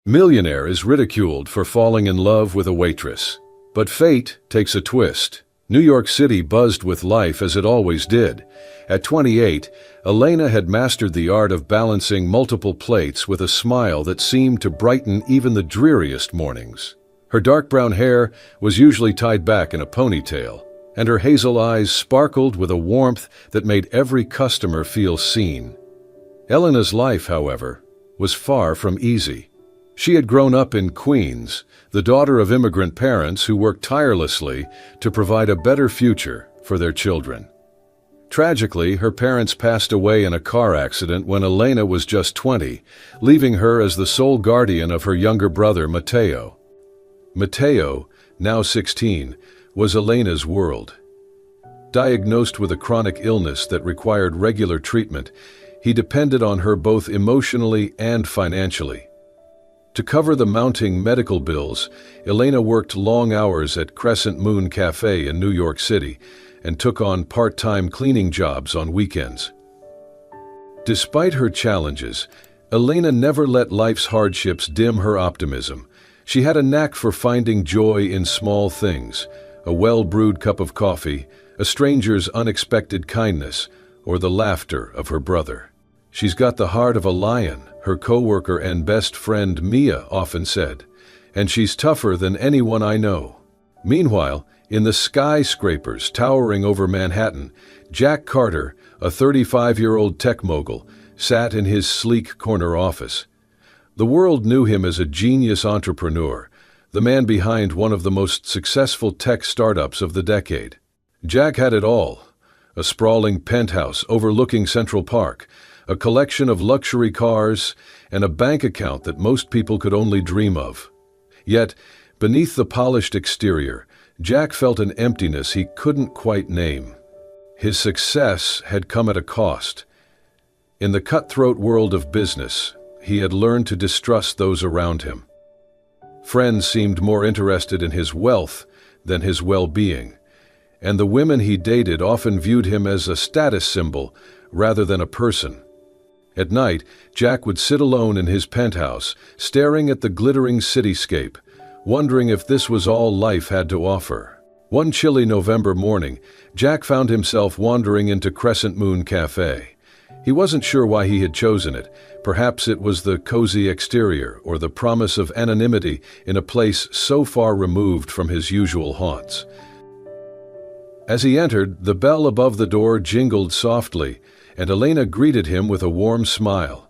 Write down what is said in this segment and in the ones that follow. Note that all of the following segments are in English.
Millionaire is ridiculed for falling in love with a waitress. But fate takes a twist. New York City buzzed with life as it always did. At 28, Elena had mastered the art of balancing multiple plates with a smile that seemed to brighten even the dreariest mornings. Her dark brown hair was usually tied back in a ponytail, and her hazel eyes sparkled with a warmth that made every customer feel seen. Elena's life, however, was far from easy. She had grown up in Queens, the daughter of immigrant parents who worked tirelessly to provide a better future for their children. Tragically, her parents passed away in a car accident when Elena was just 20, leaving her as the sole guardian of her younger brother, Matteo. Matteo, now 16, was Elena's world. Diagnosed with a chronic illness that required regular treatment, he depended on her both emotionally and financially. To cover the mounting medical bills, Elena worked long hours at Crescent Moon Cafe in New York City and took on part-time cleaning jobs on weekends. Despite her challenges, Elena never let life's hardships dim her optimism. She had a knack for finding joy in small things: a well-brewed cup of coffee, a stranger's unexpected kindness, or the laughter of her brother. "She's got the heart of a lion," her coworker and best friend Mia often said, "and she's tougher than anyone I know." Meanwhile, in the skyscrapers towering over Manhattan, Jack Carter, a 35-year-old tech mogul, sat in his sleek corner office. The world knew him as a genius entrepreneur, the man behind one of the most successful tech startups of the decade. Jack had it all: a sprawling penthouse overlooking Central Park, a collection of luxury cars, and a bank account that most people could only dream of. Yet, beneath the polished exterior, Jack felt an emptiness he couldn't quite name. His success had come at a cost. In the cutthroat world of business, he had learned to distrust those around him. Friends seemed more interested in his wealth than his well-being, and the women he dated often viewed him as a status symbol rather than a person. At night, Jack would sit alone in his penthouse, staring at the glittering cityscape, wondering if this was all life had to offer. One chilly November morning, Jack found himself wandering into Crescent Moon Cafe. He wasn't sure why he had chosen it. Perhaps it was the cozy exterior or the promise of anonymity in a place so far removed from his usual haunts. As he entered, the bell above the door jingled softly, and Elena greeted him with a warm smile.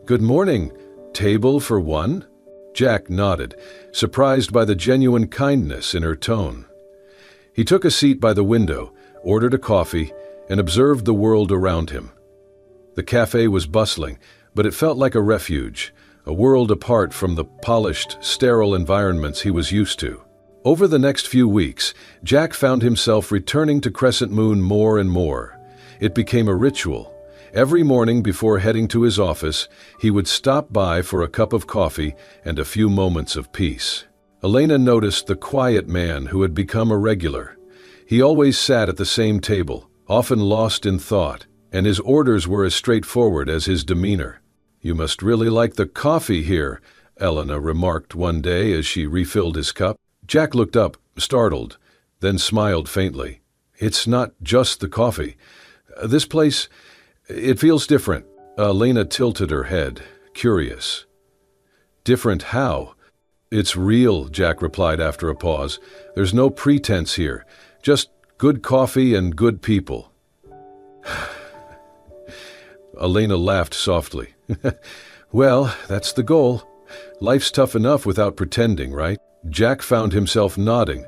"Good morning. Table for one?" Jack nodded, surprised by the genuine kindness in her tone. He took a seat by the window, ordered a coffee, and observed the world around him. The cafe was bustling, but it felt like a refuge, a world apart from the polished, sterile environments he was used to. Over the next few weeks, Jack found himself returning to Crescent Moon more and more. It became a ritual. Every morning before heading to his office, he would stop by for a cup of coffee and a few moments of peace. Elena noticed the quiet man who had become a regular. He always sat at the same table, often lost in thought, and his orders were as straightforward as his demeanor. "You must really like the coffee here," Elena remarked one day as she refilled his cup. Jack looked up, startled, then smiled faintly. "It's not just the coffee. This place, it feels different." Elena tilted her head, curious. "Different how?" "It's real," Jack replied after a pause. "There's no pretense here, just good coffee and good people." Elena laughed softly. "Well, that's the goal. Life's tough enough without pretending, right?" Jack found himself nodding,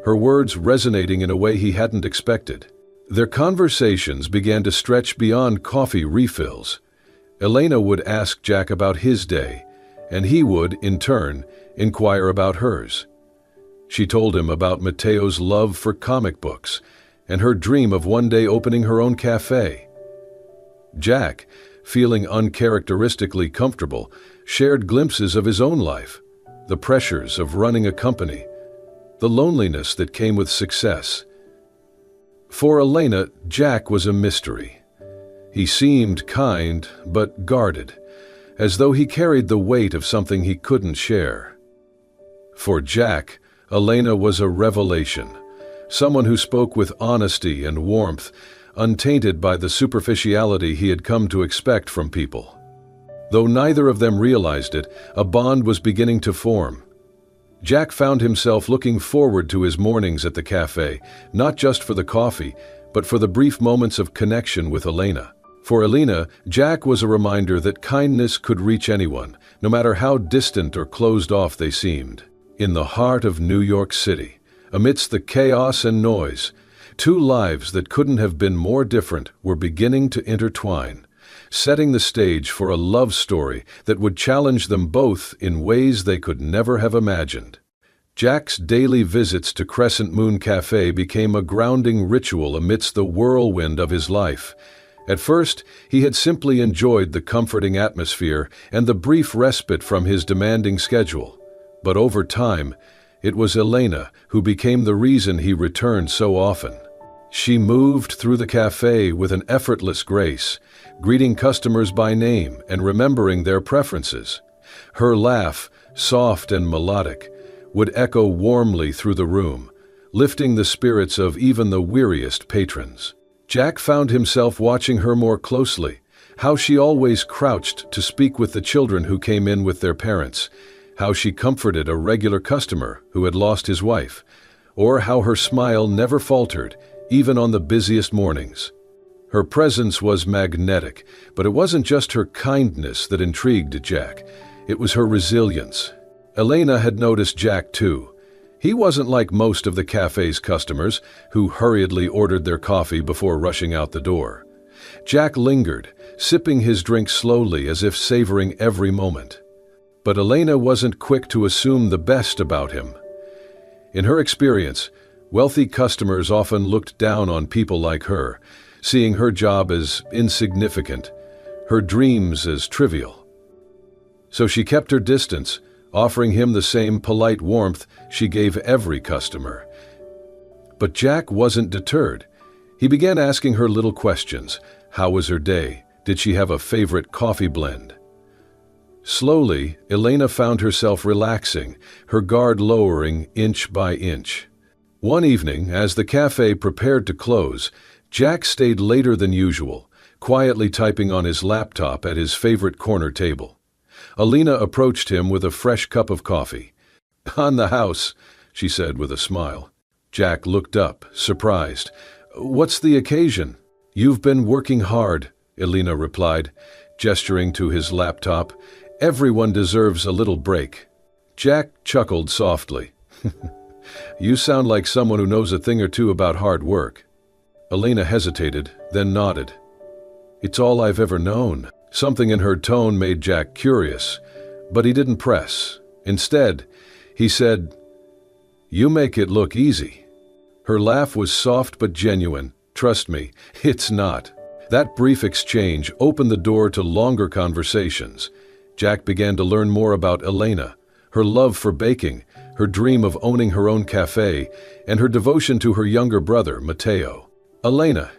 her words resonating in a way he hadn't expected. Their conversations began to stretch beyond coffee refills. Elena would ask Jack about his day, and he would, in turn, inquire about hers. She told him about Matteo's love for comic books and her dream of one day opening her own cafe. Jack, feeling uncharacteristically comfortable, shared glimpses of his own life, the pressures of running a company, the loneliness that came with success. For Elena, Jack was a mystery. He seemed kind, but guarded, as though he carried the weight of something he couldn't share. For Jack, Elena was a revelation, someone who spoke with honesty and warmth, untainted by the superficiality he had come to expect from people. Though neither of them realized it, a bond was beginning to form. Jack found himself looking forward to his mornings at the cafe, not just for the coffee, but for the brief moments of connection with Elena. For Elena, Jack was a reminder that kindness could reach anyone, no matter how distant or closed off they seemed. In the heart of New York City, amidst the chaos and noise, two lives that couldn't have been more different were beginning to intertwine, setting the stage for a love story that would challenge them both in ways they could never have imagined. Jack's daily visits to Crescent Moon Cafe became a grounding ritual amidst the whirlwind of his life. At first, he had simply enjoyed the comforting atmosphere and the brief respite from his demanding schedule. But over time, it was Elena who became the reason he returned so often. She moved through the cafe with an effortless grace, greeting customers by name and remembering their preferences. Her laugh, soft and melodic, would echo warmly through the room, lifting the spirits of even the weariest patrons. Jack found himself watching her more closely, how she always crouched to speak with the children who came in with their parents, how she comforted a regular customer who had lost his wife, or how her smile never faltered, even on the busiest mornings. Her presence was magnetic, but it wasn't just her kindness that intrigued Jack. It was her resilience. Elena had noticed Jack too. He wasn't like most of the cafe's customers, who hurriedly ordered their coffee before rushing out the door. Jack lingered, sipping his drink slowly as if savoring every moment. But Elena wasn't quick to assume the best about him. In her experience, wealthy customers often looked down on people like her, seeing her job as insignificant, her dreams as trivial. So she kept her distance, offering him the same polite warmth she gave every customer. But Jack wasn't deterred. He began asking her little questions. How was her day? Did she have a favorite coffee blend? Slowly, Elena found herself relaxing, her guard lowering inch by inch. One evening, as the cafe prepared to close, Jack stayed later than usual, quietly typing on his laptop at his favorite corner table. Elena approached him with a fresh cup of coffee. "On the house," she said with a smile. Jack looked up, surprised. "What's the occasion?" "You've been working hard," Elena replied, gesturing to his laptop. "Everyone deserves a little break." Jack chuckled softly. "You sound like someone who knows a thing or two about hard work." Elena hesitated, then nodded. "It's all I've ever known." Something in her tone made Jack curious, but he didn't press. Instead, he said, "You make it look easy." Her laugh was soft but genuine. "Trust me, it's not." That brief exchange opened the door to longer conversations. Jack began to learn more about Elena, her love for baking, her dream of owning her own cafe, and her devotion to her younger brother, Matteo. "Elena,"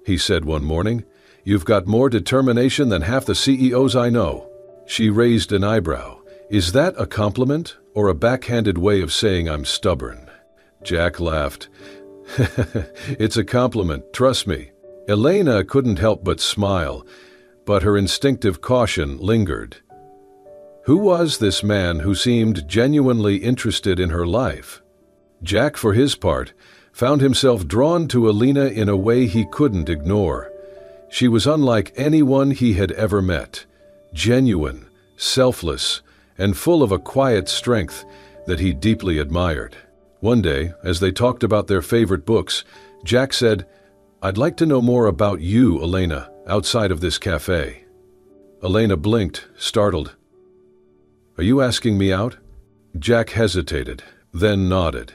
he said one morning, "you've got more determination than half the CEOs I know." She raised an eyebrow. "Is that a compliment or a backhanded way of saying I'm stubborn?" Jack laughed. "It's a compliment, trust me." Elena couldn't help but smile, but her instinctive caution lingered. Who was this man who seemed genuinely interested in her life? Jack, for his part, found himself drawn to Elena in a way he couldn't ignore. She was unlike anyone he had ever met, genuine, selfless, and full of a quiet strength that he deeply admired. One day, as they talked about their favorite books, Jack said, "I'd like to know more about you, Elena, outside of this cafe." Elena blinked, startled. "Are you asking me out?" Jack hesitated, then nodded.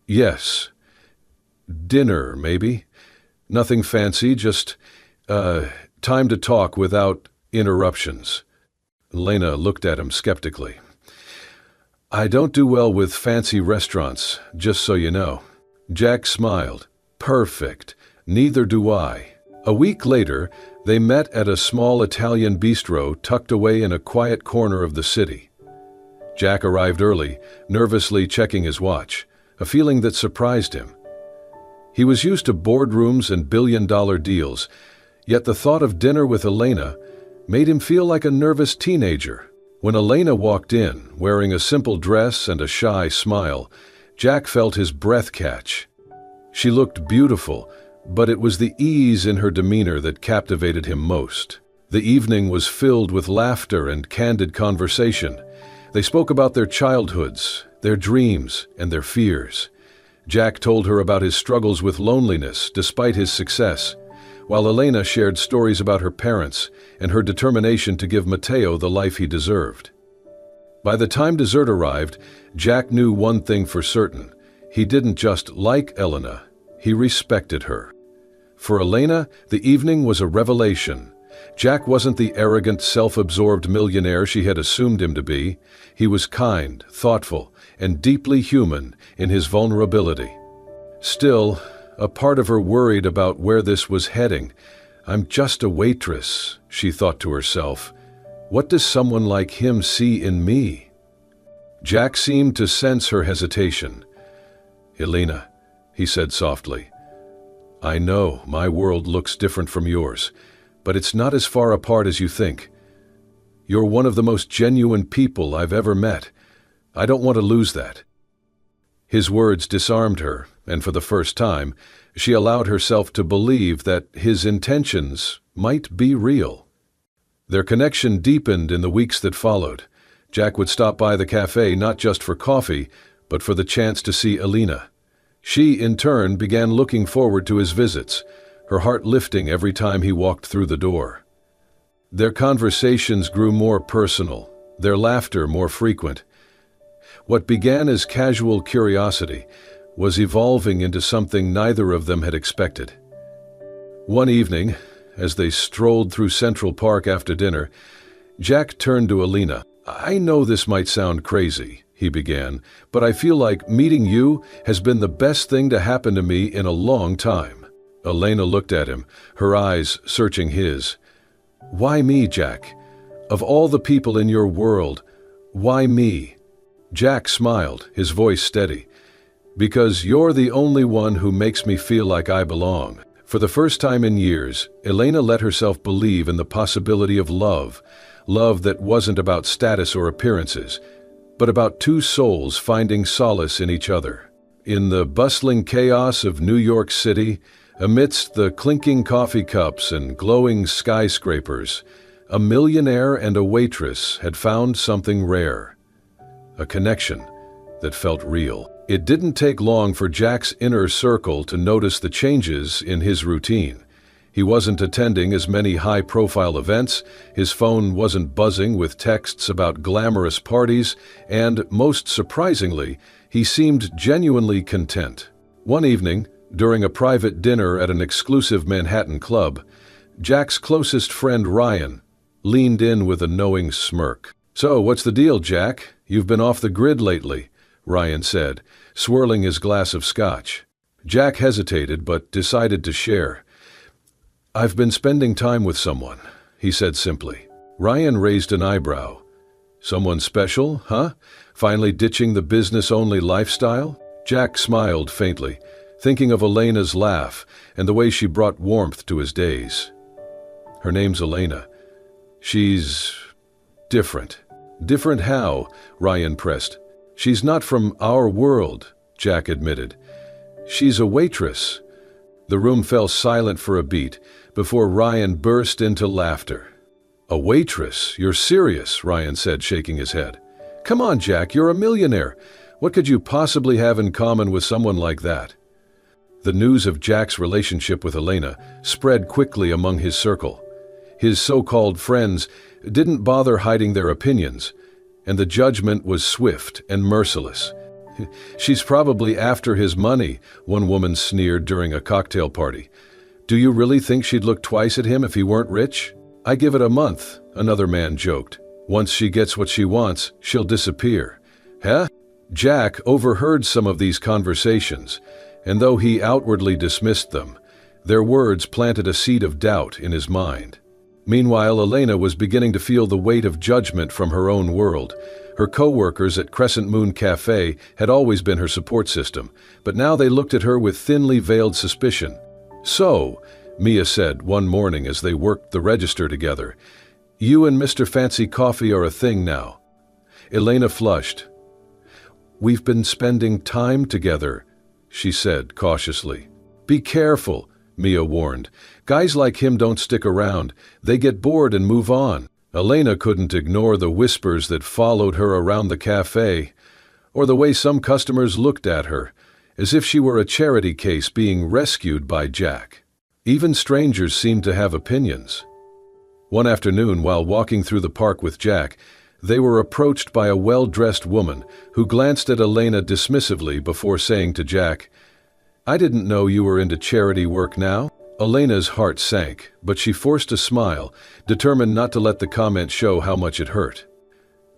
"Yes. Dinner, maybe. Nothing fancy, just, time to talk without interruptions." Elena looked at him skeptically. "I don't do well with fancy restaurants, just so you know." Jack smiled. "Perfect. Neither do I." A week later, They met at a small Italian bistro tucked away in a quiet corner of the city. Jack arrived early, nervously checking his watch, a feeling that surprised him. He was used to boardrooms and billion-dollar deals, yet the thought of dinner with Elena made him feel like a nervous teenager. When Elena walked in, wearing a simple dress and a shy smile, Jack felt his breath catch. She looked beautiful, but it was the ease in her demeanor that captivated him most. The evening was filled with laughter and candid conversation. They spoke about their childhoods, their dreams, and their fears. Jack told her about his struggles with loneliness despite his success, while Elena shared stories about her parents and her determination to give Matteo the life he deserved. By the time dessert arrived, Jack knew one thing for certain. He didn't just like Elena, he respected her. For Elena, the evening was a revelation. Jack wasn't the arrogant, self-absorbed millionaire she had assumed him to be. He was kind, thoughtful, and deeply human in his vulnerability. Still, a part of her worried about where this was heading. "I'm just a waitress," she thought to herself. "What does someone like him see in me?" Jack seemed to sense her hesitation. "Elena," he said softly, "I know my world looks different from yours, but it's not as far apart as you think. You're one of the most genuine people I've ever met. I don't want to lose that." His words disarmed her, and for the first time, she allowed herself to believe that his intentions might be real. Their connection deepened in the weeks that followed. Jack would stop by the cafe not just for coffee, but for the chance to see Elena. She, in turn, began looking forward to his visits, her heart lifting every time he walked through the door. Their conversations grew more personal, their laughter more frequent. What began as casual curiosity was evolving into something neither of them had expected. One evening, as they strolled through Central Park after dinner, Jack turned to Elena. "I know this might sound crazy," he began, "but I feel like meeting you has been the best thing to happen to me in a long time." Elena looked at him, her eyes searching his. "Why me, Jack? Of all the people in your world, why me?" Jack smiled, his voice steady. "Because you're the only one who makes me feel like I belong." For the first time in years, Elena let herself believe in the possibility of love, love that wasn't about status or appearances, but about two souls finding solace in each other. In the bustling chaos of New York City, amidst the clinking coffee cups and glowing skyscrapers, a millionaire and a waitress had found something rare. A connection that felt real. It didn't take long for Jack's inner circle to notice the changes in his routine. He wasn't attending as many high-profile events, his phone wasn't buzzing with texts about glamorous parties, and, most surprisingly, he seemed genuinely content. One evening, during a private dinner at an exclusive Manhattan club, Jack's closest friend Ryan leaned in with a knowing smirk. "So, what's the deal, Jack? You've been off the grid lately," Ryan said, swirling his glass of scotch. Jack hesitated but decided to share. "I've been spending time with someone," he said simply. Ryan raised an eyebrow. "Someone special, huh? Finally ditching the business-only lifestyle?" Jack smiled faintly, thinking of Elena's laugh and the way she brought warmth to his days. "Her name's Elena. She's different." "Different how?" Ryan pressed. "She's not from our world," Jack admitted. "She's a waitress." The room fell silent for a beat before Ryan burst into laughter. "A waitress? You're serious?" Ryan said, shaking his head. "Come on, Jack, you're a millionaire. What could you possibly have in common with someone like that?" The news of Jack's relationship with Elena spread quickly among his circle. His so-called friends didn't bother hiding their opinions, and the judgment was swift and merciless. "She's probably after his money," one woman sneered during a cocktail party. "Do you really think she'd look twice at him if he weren't rich?" "I give it a month," another man joked. "Once she gets what she wants, she'll disappear." "Huh?" Jack overheard some of these conversations, and though he outwardly dismissed them, Their words planted a seed of doubt in his mind. Meanwhile, Elena was beginning to feel the weight of judgment from her own world. Her co-workers at Crescent Moon Cafe had always been her support system, but now they looked at her with thinly veiled suspicion. "So," Mia said one morning as they worked the register together, "you and Mr. Fancy Coffee are a thing now." Elena flushed. "We've been spending time together," she said cautiously. "Be careful," Mia warned. "Guys like him don't stick around. They get bored and move on." Elena couldn't ignore the whispers that followed her around the cafe, or the way some customers looked at her, as if she were a charity case being rescued by Jack. Even strangers seemed to have opinions. One afternoon, while walking through the park with Jack, they were approached by a well-dressed woman who glanced at Elena dismissively before saying to Jack, "I didn't know you were into charity work now." Elena's heart sank, but she forced a smile, determined not to let the comment show how much it hurt.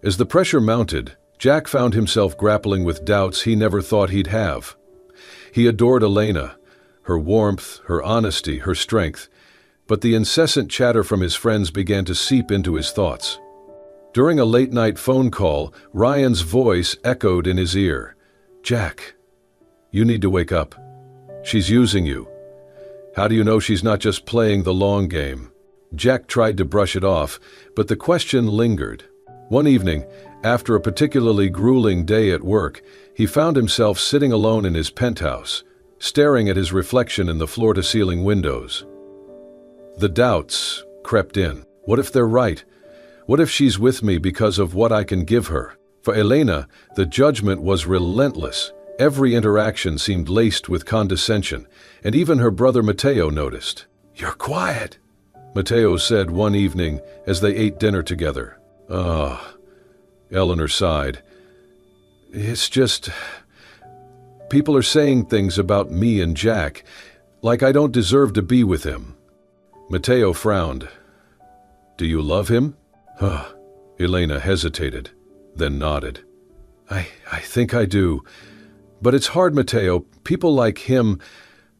As the pressure mounted, Jack found himself grappling with doubts he never thought he'd have. He adored Elena, her warmth, her honesty, her strength, but the incessant chatter from his friends began to seep into his thoughts. During a late-night phone call, Ryan's voice echoed in his ear. "Jack, you need to wake up. She's using you. How do you know she's not just playing the long game?" Jack tried to brush it off, but the question lingered. One evening, after a particularly grueling day at work, he found himself sitting alone in his penthouse, staring at his reflection in the floor-to-ceiling windows. The doubts crept in. What if they're right? What if she's with me because of what I can give her? For Elena, the judgment was relentless. Every interaction seemed laced with condescension, and even her brother Matteo noticed. "You're quiet," Matteo said one evening as they ate dinner together. "Ah," Eleanor sighed. "It's just... people are saying things about me and Jack, like I don't deserve to be with him." Matteo frowned. "Do you love him?" Elena hesitated, then nodded. I think I do. But it's hard, Matteo. People like him,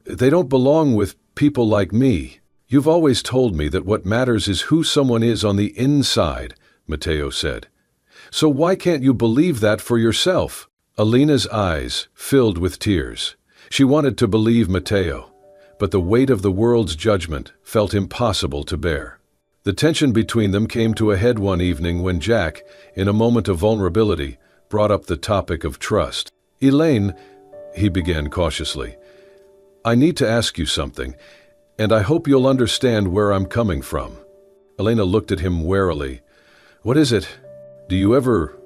they don't belong with people like me. You've always told me that what matters is who someone is on the inside," Matteo said. "So why can't you believe that for yourself?" Elena's eyes filled with tears. She wanted to believe Matteo, but the weight of the world's judgment felt impossible to bear. The tension between them came to a head one evening when Jack, in a moment of vulnerability, brought up the topic of trust. "Elaine," he began cautiously, "I need to ask you something, and I hope you'll understand where I'm coming from." Elena looked at him warily. "What is it? Do you ever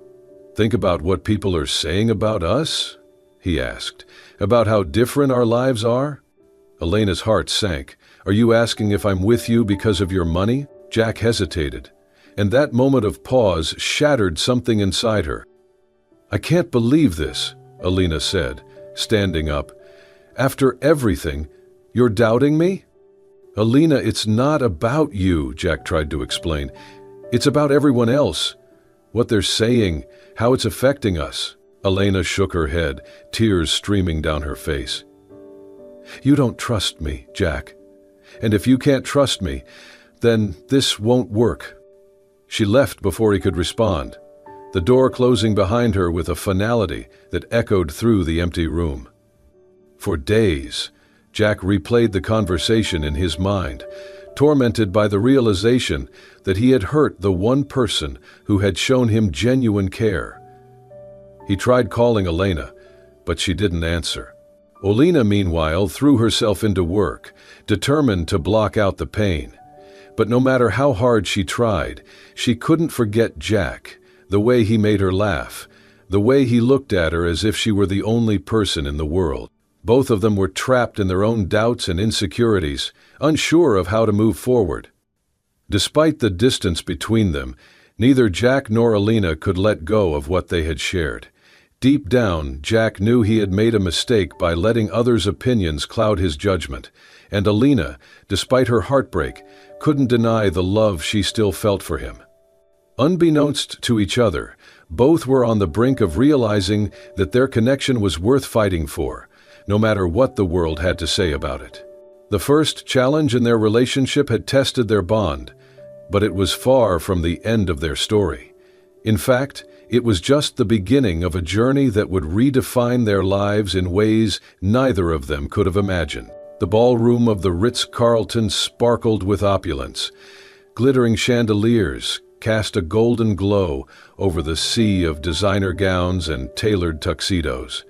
think about what people are saying about us?" he asked. "About how different our lives are?" Elena's heart sank. "Are you asking if I'm with you because of your money?" Jack hesitated, and that moment of pause shattered something inside her. "I can't believe this," Elena said, standing up. "After everything, you're doubting me?" "Elena, it's not about you," Jack tried to explain. "It's about everyone else. What they're saying, how it's affecting us." Elena shook her head, tears streaming down her face. "You don't trust me, Jack. And if you can't trust me, then this won't work." She left before he could respond, the door closing behind her with a finality that echoed through the empty room. For days, Jack replayed the conversation in his mind, tormented by the realization that he had hurt the one person who had shown him genuine care. He tried calling Elena, but she didn't answer. Olena, meanwhile, threw herself into work, determined to block out the pain. But no matter how hard she tried, she couldn't forget Jack, the way he made her laugh, the way he looked at her as if she were the only person in the world. Both of them were trapped in their own doubts and insecurities, unsure of how to move forward. Despite the distance between them, neither Jack nor Elena could let go of what they had shared. Deep down, Jack knew he had made a mistake by letting others' opinions cloud his judgment, and Elena, despite her heartbreak, couldn't deny the love she still felt for him. Unbeknownst to each other, both were on the brink of realizing that their connection was worth fighting for, no matter what the world had to say about it. The first challenge in their relationship had tested their bond, but it was far from the end of their story. In fact, it was just the beginning of a journey that would redefine their lives in ways neither of them could have imagined. The ballroom of the Ritz-Carlton sparkled with opulence. Glittering chandeliers cast a golden glow over the sea of designer gowns and tailored tuxedos.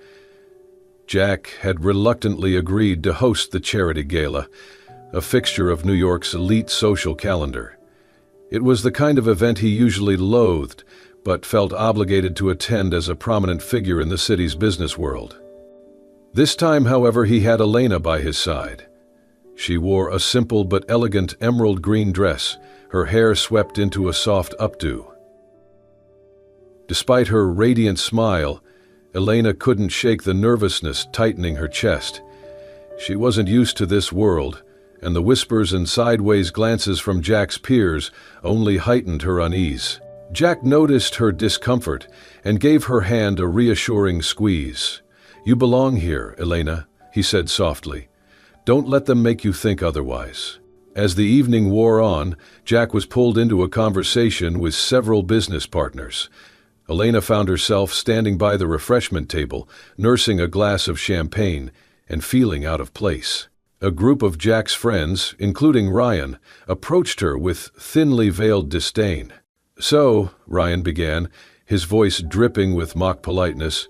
Jack had reluctantly agreed to host the charity gala, a fixture of New York's elite social calendar. It was the kind of event he usually loathed, but felt obligated to attend as a prominent figure in the city's business world. This time, however, he had Elena by his side. She wore a simple but elegant emerald green dress, her hair swept into a soft updo. Despite her radiant smile, Elena couldn't shake the nervousness tightening her chest. She wasn't used to this world, and the whispers and sideways glances from Jack's peers only heightened her unease. Jack noticed her discomfort and gave her hand a reassuring squeeze. "You belong here, Elena," he said softly. "Don't let them make you think otherwise." As the evening wore on, Jack was pulled into a conversation with several business partners. Elena found herself standing by the refreshment table, nursing a glass of champagne and feeling out of place. A group of Jack's friends, including Ryan, approached her with thinly veiled disdain. "So," Ryan began, his voice dripping with mock politeness,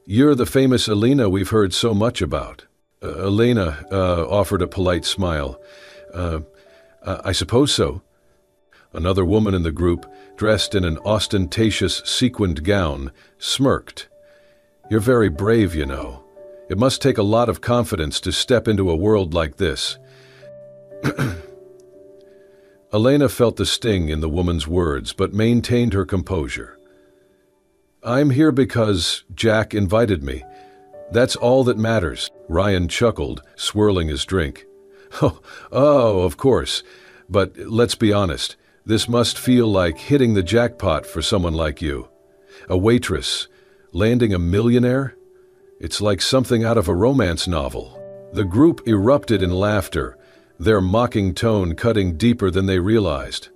"you're the famous Elena we've heard so much about." Elena offered a polite smile. I suppose so." Another woman in the group, dressed in an ostentatious sequined gown, smirked. "You're very brave, you know. It must take a lot of confidence to step into a world like this." Elena felt the sting in the woman's words, but maintained her composure. "I'm here because Jack invited me. That's all that matters." Ryan chuckled, swirling his drink. Oh, of course. But let's be honest, this must feel like hitting the jackpot for someone like you. A waitress, landing a millionaire? It's like something out of a romance novel. The group erupted in laughter, their mocking tone cutting deeper than they realized.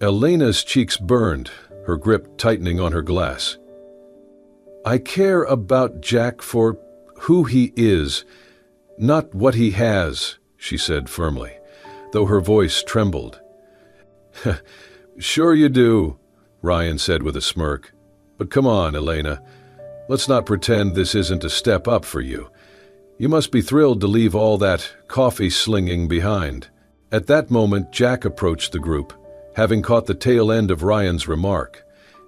Elena's cheeks burned, her grip tightening on her glass. "I care about Jack for who he is, not what he has," she said firmly, though her voice trembled. "Sure you do," Ryan said with a smirk. "But come on, Elena. Let's not pretend this isn't a step up for you. You must be thrilled to leave all that coffee slinging behind." At that moment, Jack approached the group, having caught the tail end of Ryan's remark.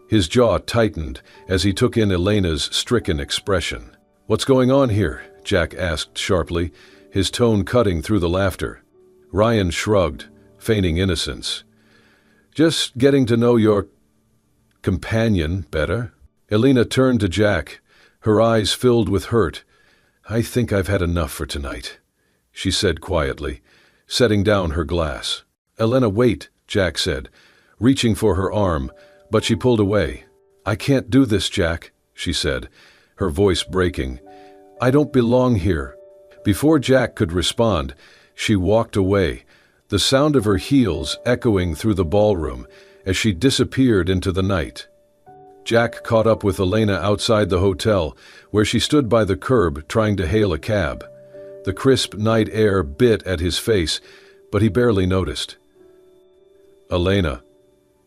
His jaw tightened as he took in Elena's stricken expression. "What's going on here?" Jack asked sharply, his tone cutting through the laughter. Ryan shrugged, feigning innocence. "Just getting to know your companion better." Elena turned to Jack, her eyes filled with hurt. "I think I've had enough for tonight," she said quietly, setting down her glass. "Elena, wait," Jack said, reaching for her arm, but she pulled away. "I can't do this, Jack," she said, her voice breaking. "I don't belong here." Before Jack could respond, she walked away, the sound of her heels echoing through the ballroom as she disappeared into the night. Jack caught up with Elena outside the hotel, where she stood by the curb trying to hail a cab. The crisp night air bit at his face, but he barely noticed. "Elena,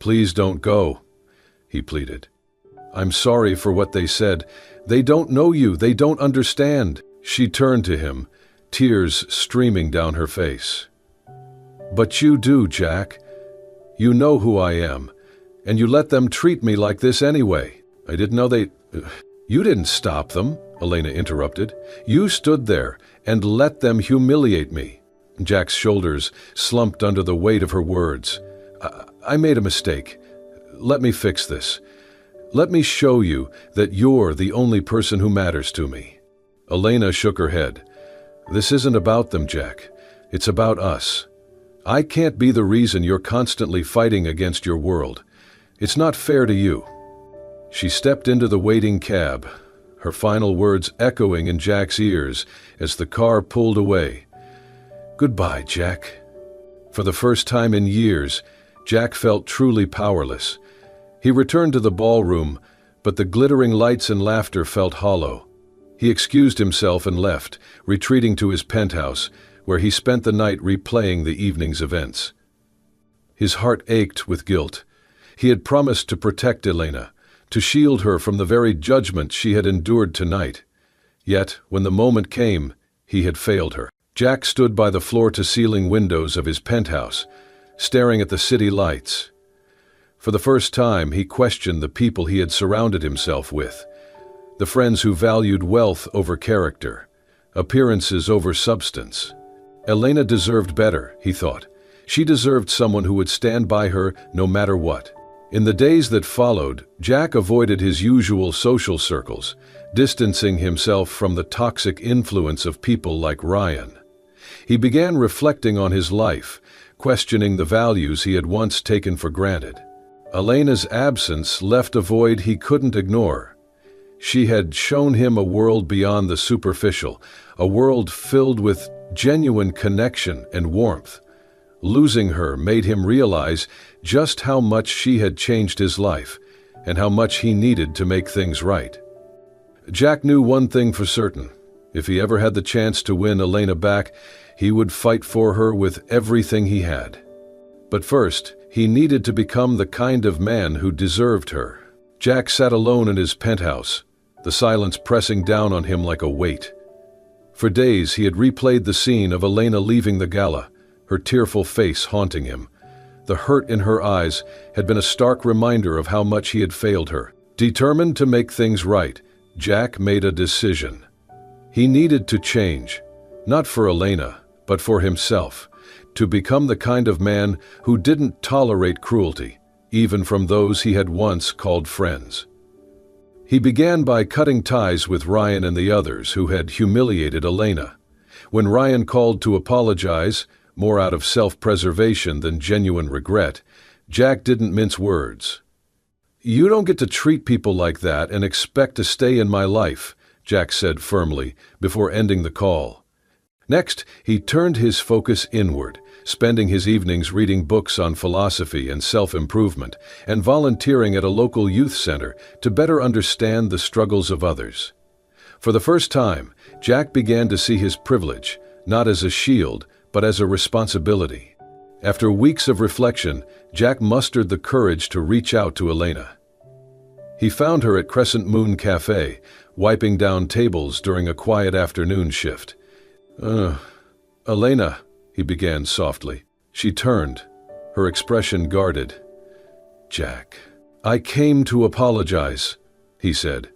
please don't go," he pleaded. "I'm sorry for what they said. They don't know you. They don't understand." She turned to him, tears streaming down her face. "But you do, Jack. You know who I am, and you let them treat me like this anyway. I didn't know they—" "You didn't stop them," Elena interrupted. "You stood there and let them humiliate me." Jack's shoulders slumped under the weight of her words. I made a mistake. Let me fix this. Let me show you that you're the only person who matters to me." Elena shook her head. "This isn't about them, Jack. It's about us. I can't be the reason you're constantly fighting against your world. It's not fair to you." She stepped into the waiting cab, her final words echoing in Jack's ears as the car pulled away. Goodbye, Jack. For the first time in years, Jack felt truly powerless. He returned to the ballroom, but the glittering lights and laughter felt hollow. He excused himself and left, retreating to his penthouse, where he spent the night replaying the evening's events. His heart ached with guilt. He had promised to protect Elena, to shield her from the very judgment she had endured tonight. Yet, when the moment came, he had failed her. Jack stood by the floor-to-ceiling windows of his penthouse, staring at the city lights. For the first time, he questioned the people he had surrounded himself with, the friends who valued wealth over character, appearances over substance. Elena deserved better, he thought. She deserved someone who would stand by her no matter what. In the days that followed, Jack avoided his usual social circles, distancing himself from the toxic influence of people like Ryan. He began reflecting on his life, questioning the values he had once taken for granted. Elena's absence left a void he couldn't ignore. She had shown him a world beyond the superficial, a world filled with genuine connection and warmth. Losing her made him realize just how much she had changed his life, and how much he needed to make things right. Jack knew one thing for certain. If he ever had the chance to win Elena back, he would fight for her with everything he had. But first, he needed to become the kind of man who deserved her. Jack sat alone in his penthouse, the silence pressing down on him like a weight. For days he had replayed the scene of Elena leaving the gala, her tearful face haunting him. The hurt in her eyes had been a stark reminder of how much he had failed her. Determined to make things right, Jack made a decision. He needed to change, not for Elena, but for himself, to become the kind of man who didn't tolerate cruelty, even from those he had once called friends. He began by cutting ties with Ryan and the others who had humiliated Elena. When Ryan called to apologize, more out of self-preservation than genuine regret, Jack didn't mince words. "You don't get to treat people like that and expect to stay in my life," Jack said firmly, before ending the call. Next, he turned his focus inward, spending his evenings reading books on philosophy and self-improvement, and volunteering at a local youth center to better understand the struggles of others. For the first time, Jack began to see his privilege, not as a shield, but as a responsibility. After weeks of reflection, Jack mustered the courage to reach out to Elena. He found her at Crescent Moon Cafe, wiping down tables during a quiet afternoon shift. Elena," he began softly. She turned, her expression guarded. "Jack, I came to apologize," he said,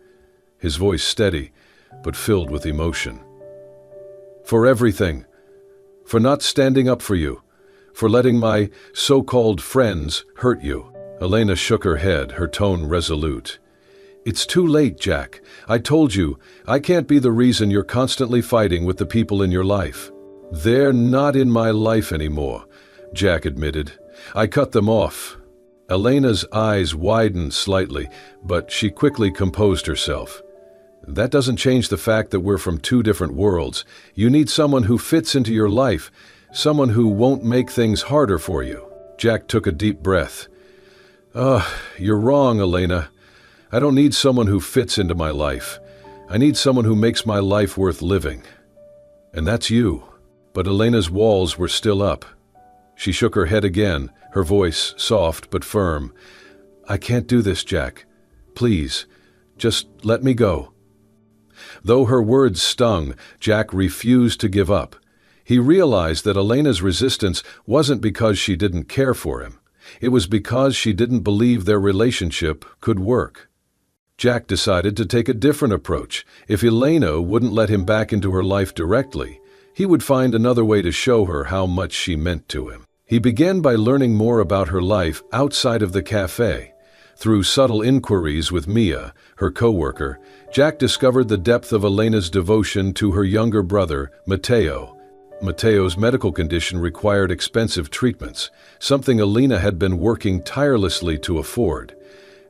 his voice steady, but filled with emotion. "For everything. For not standing up for you. For letting my so-called friends hurt you." Elena shook her head, her tone resolute. "It's too late, Jack. I told you, I can't be the reason you're constantly fighting with the people in your life." "They're not in my life anymore," Jack admitted. "I cut them off." Elena's eyes widened slightly, but she quickly composed herself. "That doesn't change the fact that we're from two different worlds. You need someone who fits into your life, someone who won't make things harder for you." Jack took a deep breath. You're wrong, Elena. I don't need someone who fits into my life. I need someone who makes my life worth living. And that's you." But Elena's walls were still up. She shook her head again, her voice soft but firm. "I can't do this, Jack. Please, just let me go." Though her words stung, Jack refused to give up. He realized that Elena's resistance wasn't because she didn't care for him. It was because she didn't believe their relationship could work. Jack decided to take a different approach. If Elena wouldn't let him back into her life directly, he would find another way to show her how much she meant to him. He began by learning more about her life outside of the cafe. Through subtle inquiries with Mia, her co-worker, Jack discovered the depth of Elena's devotion to her younger brother, Matteo. Matteo's medical condition required expensive treatments, something Elena had been working tirelessly to afford.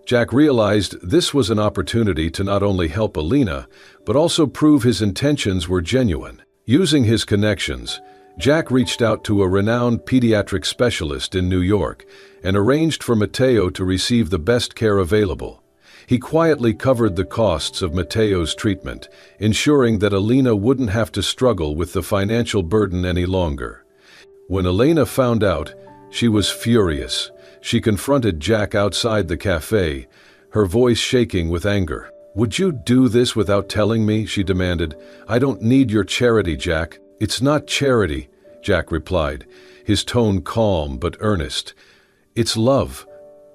Jack realized this was an opportunity to not only help Elena, but also prove his intentions were genuine. Using his connections, Jack reached out to a renowned pediatric specialist in New York and arranged for Mateo to receive the best care available. He quietly covered the costs of Mateo's treatment, ensuring that Elena wouldn't have to struggle with the financial burden any longer. When Elena found out, she was furious. She confronted Jack outside the cafe, her voice shaking with anger. "Would you do this without telling me?" she demanded. "I don't need your charity, Jack." "It's not charity," Jack replied, his tone calm but earnest. "It's love.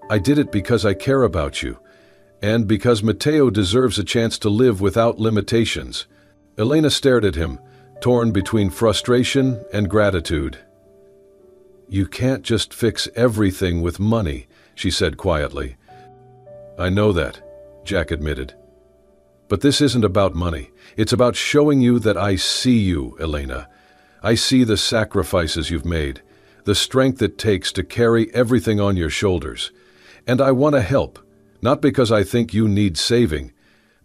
I did it because I care about you, and because Mateo deserves a chance to live without limitations." Elena stared at him, torn between frustration and gratitude. "You can't just fix everything with money," she said quietly. "I know that," Jack admitted. "But this isn't about money. It's about showing you that I see you, Elena. I see the sacrifices you've made, the strength it takes to carry everything on your shoulders. And I want to help, not because I think you need saving,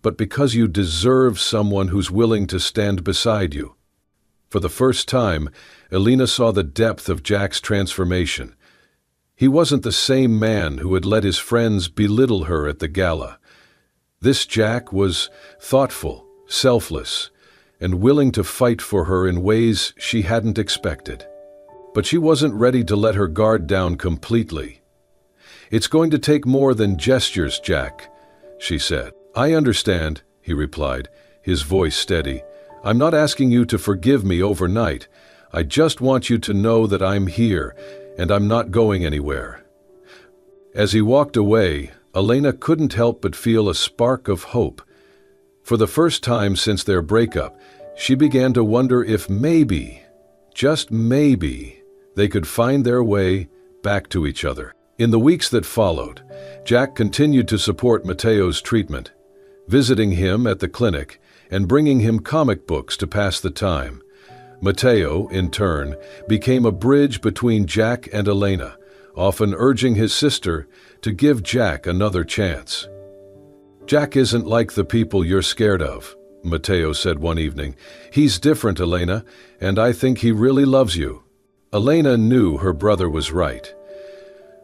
but because you deserve someone who's willing to stand beside you." For the first time, Elena saw the depth of Jack's transformation. He wasn't the same man who had let his friends belittle her at the gala. This Jack was thoughtful, selfless, and willing to fight for her in ways she hadn't expected. But she wasn't ready to let her guard down completely. "It's going to take more than gestures, Jack," she said. "I understand," he replied, his voice steady. "I'm not asking you to forgive me overnight. I just want you to know that I'm here, and I'm not going anywhere." As he walked away, Elena couldn't help but feel a spark of hope. For the first time since their breakup, she began to wonder if maybe, just maybe, they could find their way back to each other. In the weeks that followed, Jack continued to support Mateo's treatment, visiting him at the clinic and bringing him comic books to pass the time. Mateo, in turn, became a bridge between Jack and Elena, often urging his sister to give Jack another chance. "Jack isn't like the people you're scared of," Mateo said one evening. "He's different, Elena, and I think he really loves you." Elena knew her brother was right.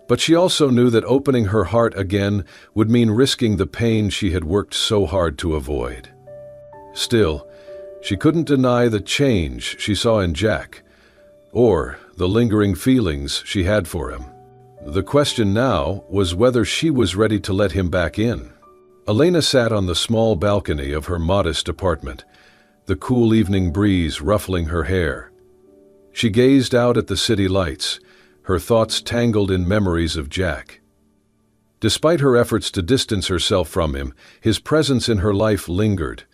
But she also knew that opening her heart again would mean risking the pain she had worked so hard to avoid. Still, she couldn't deny the change she saw in Jack, or the lingering feelings she had for him. The question now was whether she was ready to let him back in. Elena sat on the small balcony of her modest apartment, the cool evening breeze ruffling her hair. She gazed out at the city lights, her thoughts tangled in memories of Jack. Despite her efforts to distance herself from him, his presence in her life lingered,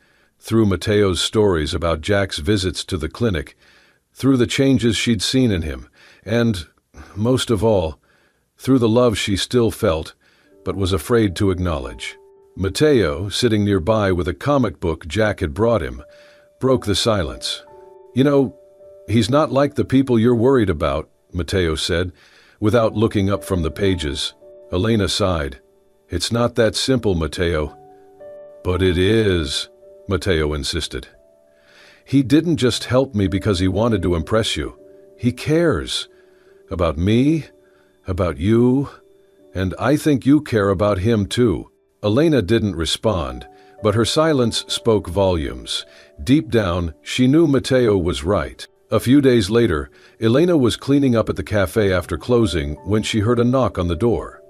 through Mateo's stories about Jack's visits to the clinic, through the changes she'd seen in him, and, most of all, through the love she still felt, but was afraid to acknowledge. Mateo, sitting nearby with a comic book Jack had brought him, broke the silence. "You know, he's not like the people you're worried about," Mateo said, without looking up from the pages. Elena sighed. "It's not that simple, Mateo." "But it is," Mateo insisted. "He didn't just help me because he wanted to impress you. He cares. About me, about you, and I think you care about him too." Elena didn't respond, but her silence spoke volumes. Deep down, she knew Mateo was right. A few days later, Elena was cleaning up at the cafe after closing when she heard a knock on the door.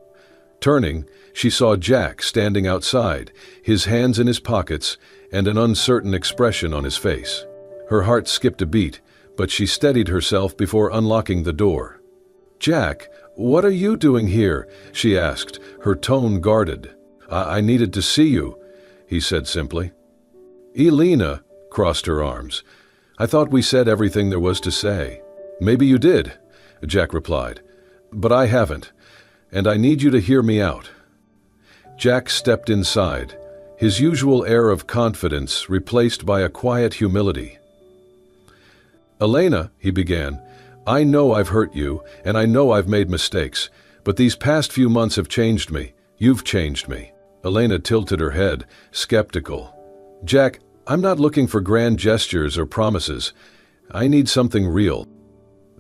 Turning, she saw Jack standing outside, his hands in his pockets and an uncertain expression on his face. Her heart skipped a beat, but she steadied herself before unlocking the door. "Jack, what are you doing here?" she asked, her tone guarded. I needed to see you," he said simply. Elena crossed her arms. "I thought we said everything there was to say." "Maybe you did," Jack replied, "but I haven't, and I need you to hear me out." Jack stepped inside, his usual air of confidence replaced by a quiet humility. "Elena," he began, "I know I've hurt you, and I know I've made mistakes, but these past few months have changed me. You've changed me." Elena tilted her head, skeptical. "Jack, I'm not looking for grand gestures or promises. I need something real."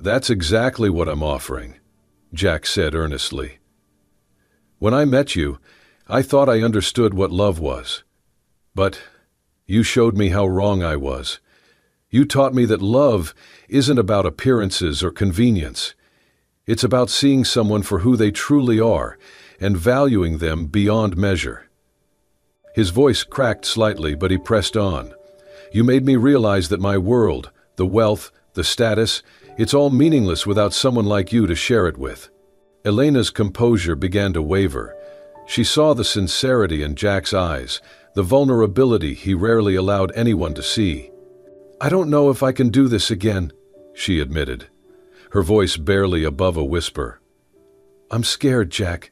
That's exactly what I'm offering, Jack said earnestly. When I met you, I thought I understood what love was. But you showed me how wrong I was. You taught me that love isn't about appearances or convenience. It's about seeing someone for who they truly are and valuing them beyond measure. His voice cracked slightly, but he pressed on. You made me realize that my world, the wealth, the status, it's all meaningless without someone like you to share it with. Elena's composure began to waver. She saw the sincerity in Jack's eyes, the vulnerability he rarely allowed anyone to see. I don't know if I can do this again, she admitted, her voice barely above a whisper. I'm scared, Jack.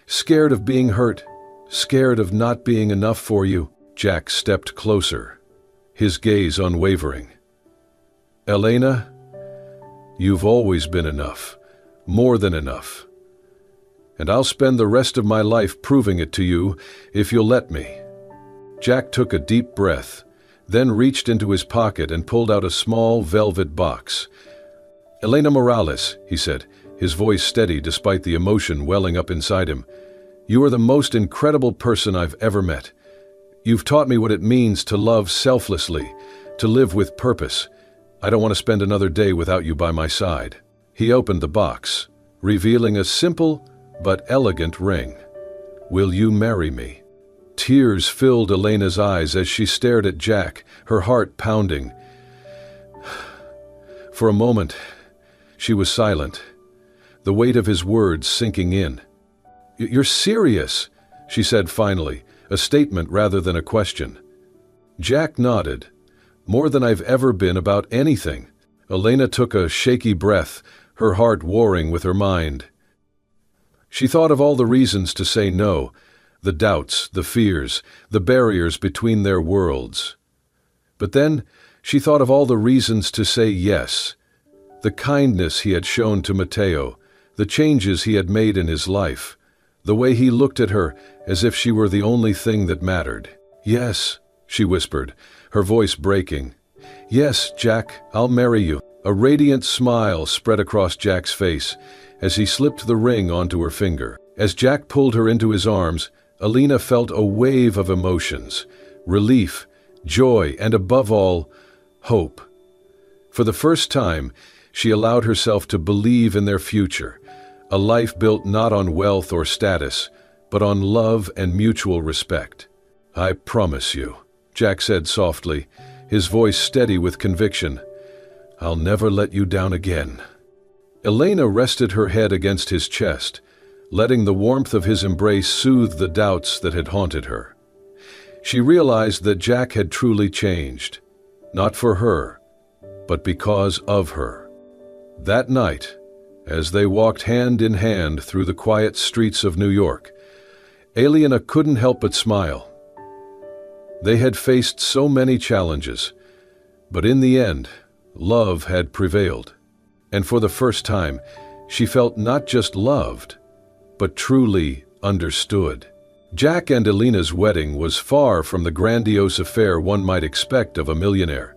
Scared of being hurt. Scared of not being enough for you. Jack stepped closer, his gaze unwavering. Elena, you've always been enough, more than enough. And I'll spend the rest of my life proving it to you if you'll let me. Jack took a deep breath, then reached into his pocket and pulled out a small velvet box. Elena Morales, he said, his voice steady despite the emotion welling up inside him. You are the most incredible person I've ever met. You've taught me what it means to love selflessly, to live with purpose. I don't want to spend another day without you by my side. He opened the box, revealing a simple but elegant ring. Will you marry me? Tears filled Elena's eyes as she stared at Jack, her heart pounding. For a moment, she was silent, the weight of his words sinking in. You're serious, she said finally, a statement rather than a question. Jack nodded. More than I've ever been about anything. Elena took a shaky breath, her heart warring with her mind. She thought of all the reasons to say no, the doubts, the fears, the barriers between their worlds. But then she thought of all the reasons to say yes, the kindness he had shown to Mateo, the changes he had made in his life, the way he looked at her as if she were the only thing that mattered. Yes, she whispered, her voice breaking. Yes, Jack, I'll marry you. A radiant smile spread across Jack's face as he slipped the ring onto her finger. As Jack pulled her into his arms, Elena felt a wave of emotions, relief, joy, and above all, hope. For the first time, she allowed herself to believe in their future, a life built not on wealth or status, but on love and mutual respect. I promise you, Jack said softly, his voice steady with conviction. I'll never let you down again. Elena rested her head against his chest, letting the warmth of his embrace soothe the doubts that had haunted her. She realized that Jack had truly changed, not for her, but because of her. That night, as they walked hand in hand through the quiet streets of New York, Elena couldn't help but smile. They had faced so many challenges, but in the end, love had prevailed. And for the first time, she felt not just loved, but truly understood. Jack and Elena's wedding was far from the grandiose affair one might expect of a millionaire.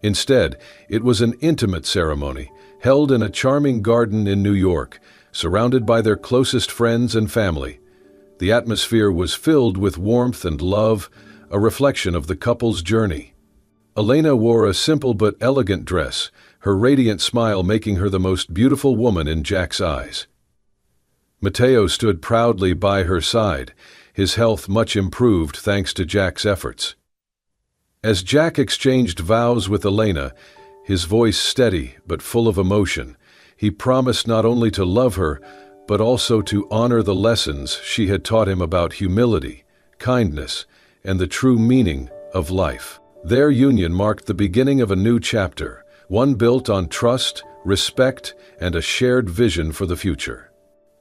Instead, it was an intimate ceremony, held in a charming garden in New York, surrounded by their closest friends and family. The atmosphere was filled with warmth and love, a reflection of the couple's journey. Elena wore a simple but elegant dress, her radiant smile making her the most beautiful woman in Jack's eyes. Mateo stood proudly by her side, his health much improved thanks to Jack's efforts. As Jack exchanged vows with Elena, his voice steady but full of emotion, he promised not only to love her, but also to honor the lessons she had taught him about humility, kindness, and the true meaning of life. Their union marked the beginning of a new chapter, one built on trust, respect, and a shared vision for the future.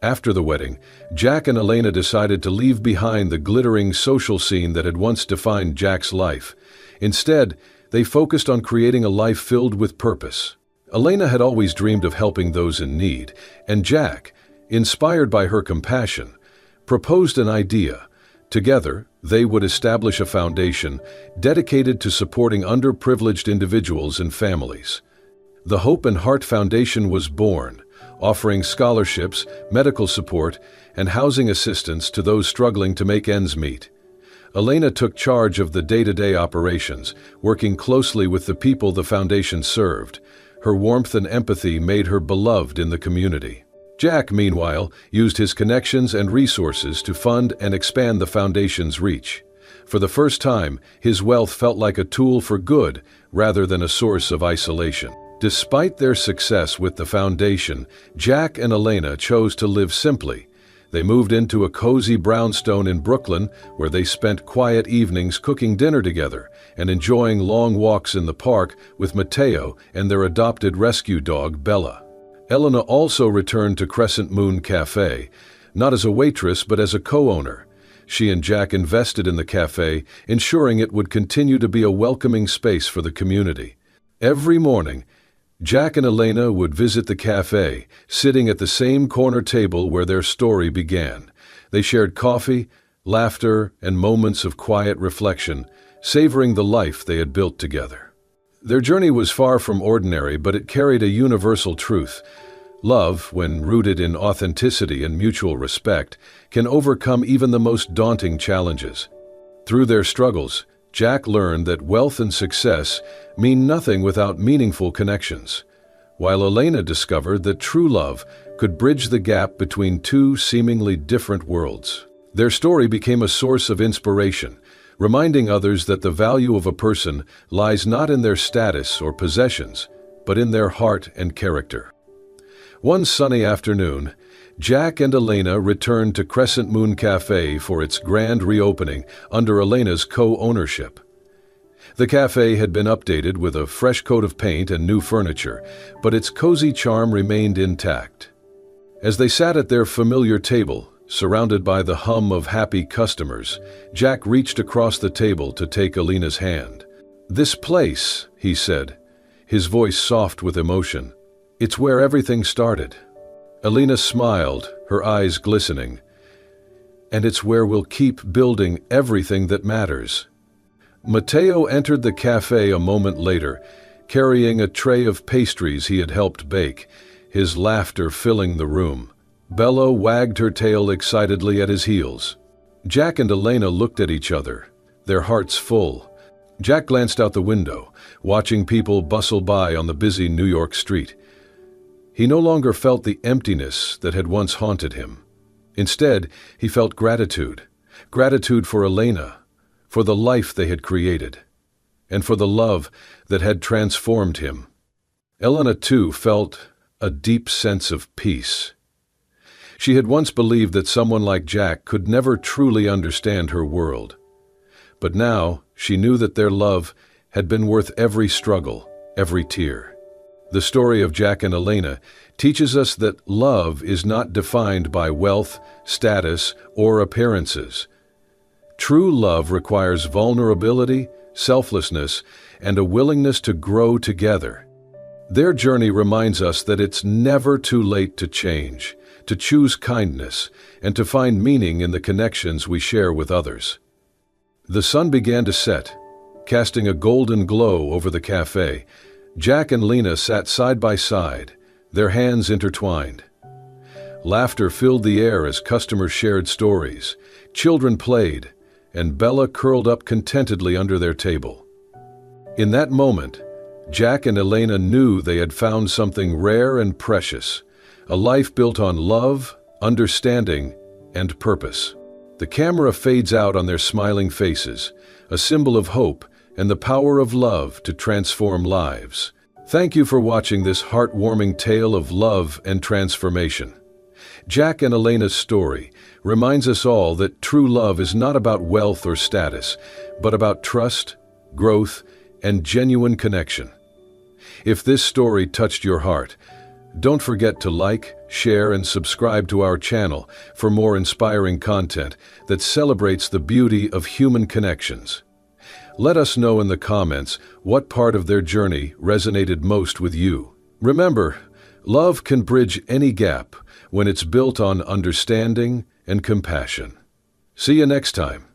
After the wedding, Jack and Elena decided to leave behind the glittering social scene that had once defined Jack's life. Instead, they focused on creating a life filled with purpose. Elena had always dreamed of helping those in need, and Jack, inspired by her compassion, proposed an idea. Together, they would establish a foundation dedicated to supporting underprivileged individuals and families. The Hope and Heart Foundation was born, offering scholarships, medical support, and housing assistance to those struggling to make ends meet. Elena took charge of the day-to-day operations, working closely with the people the foundation served. Her warmth and empathy made her beloved in the community. Jack, meanwhile, used his connections and resources to fund and expand the foundation's reach. For the first time, his wealth felt like a tool for good rather than a source of isolation. Despite their success with the foundation, Jack and Elena chose to live simply. They moved into a cozy brownstone in Brooklyn, where they spent quiet evenings cooking dinner together and enjoying long walks in the park with Mateo and their adopted rescue dog, Bella. Elena also returned to Crescent Moon Cafe, not as a waitress but as a co-owner. She and Jack invested in the cafe, ensuring it would continue to be a welcoming space for the community. Every morning, Jack and Elena would visit the cafe, sitting at the same corner table where their story began. They shared coffee, laughter, and moments of quiet reflection, savoring the life they had built together. Their journey was far from ordinary, but it carried a universal truth. Love, when rooted in authenticity and mutual respect, can overcome even the most daunting challenges. Through their struggles, Jack learned that wealth and success mean nothing without meaningful connections, while Elena discovered that true love could bridge the gap between two seemingly different worlds. Their story became a source of inspiration, reminding others that the value of a person lies not in their status or possessions, but in their heart and character. One sunny afternoon, Jack and Elena returned to Crescent Moon Cafe for its grand reopening under Elena's co-ownership. The cafe had been updated with a fresh coat of paint and new furniture, but its cozy charm remained intact. As they sat at their familiar table, surrounded by the hum of happy customers, Jack reached across the table to take Elena's hand. "This place," he said, his voice soft with emotion, "it's where everything started." Elena smiled, her eyes glistening. "And it's where we'll keep building everything that matters." Mateo entered the cafe a moment later, carrying a tray of pastries he had helped bake, his laughter filling the room. Bella wagged her tail excitedly at his heels. Jack and Elena looked at each other, their hearts full. Jack glanced out the window, watching people bustle by on the busy New York street. He no longer felt the emptiness that had once haunted him. Instead, he felt gratitude for Elena, for the life they had created, and for the love that had transformed him. Elena, too, felt a deep sense of peace. She had once believed that someone like Jack could never truly understand her world. But now she knew that their love had been worth every struggle, every tear. The story of Jack and Elena teaches us that love is not defined by wealth, status, or appearances. True love requires vulnerability, selflessness, and a willingness to grow together. Their journey reminds us that it's never too late to change, to choose kindness, and to find meaning in the connections we share with others. The sun began to set, casting a golden glow over the cafe. Jack and Lena sat side by side, their hands intertwined. Laughter filled the air as customers shared stories, children played, and Bella curled up contentedly under their table. In that moment, Jack and Elena knew they had found something rare and precious, a life built on love, understanding, and purpose. The camera fades out on their smiling faces, a symbol of hope and the power of love to transform lives. Thank you for watching this heartwarming tale of love and transformation. Jack and Elena's story reminds us all that true love is not about wealth or status, but about trust, growth, and genuine connection. If this story touched your heart, don't forget to like, share, and subscribe to our channel for more inspiring content that celebrates the beauty of human connections. Let us know in the comments what part of their journey resonated most with you. Remember, love can bridge any gap when it's built on understanding and compassion. See you next time.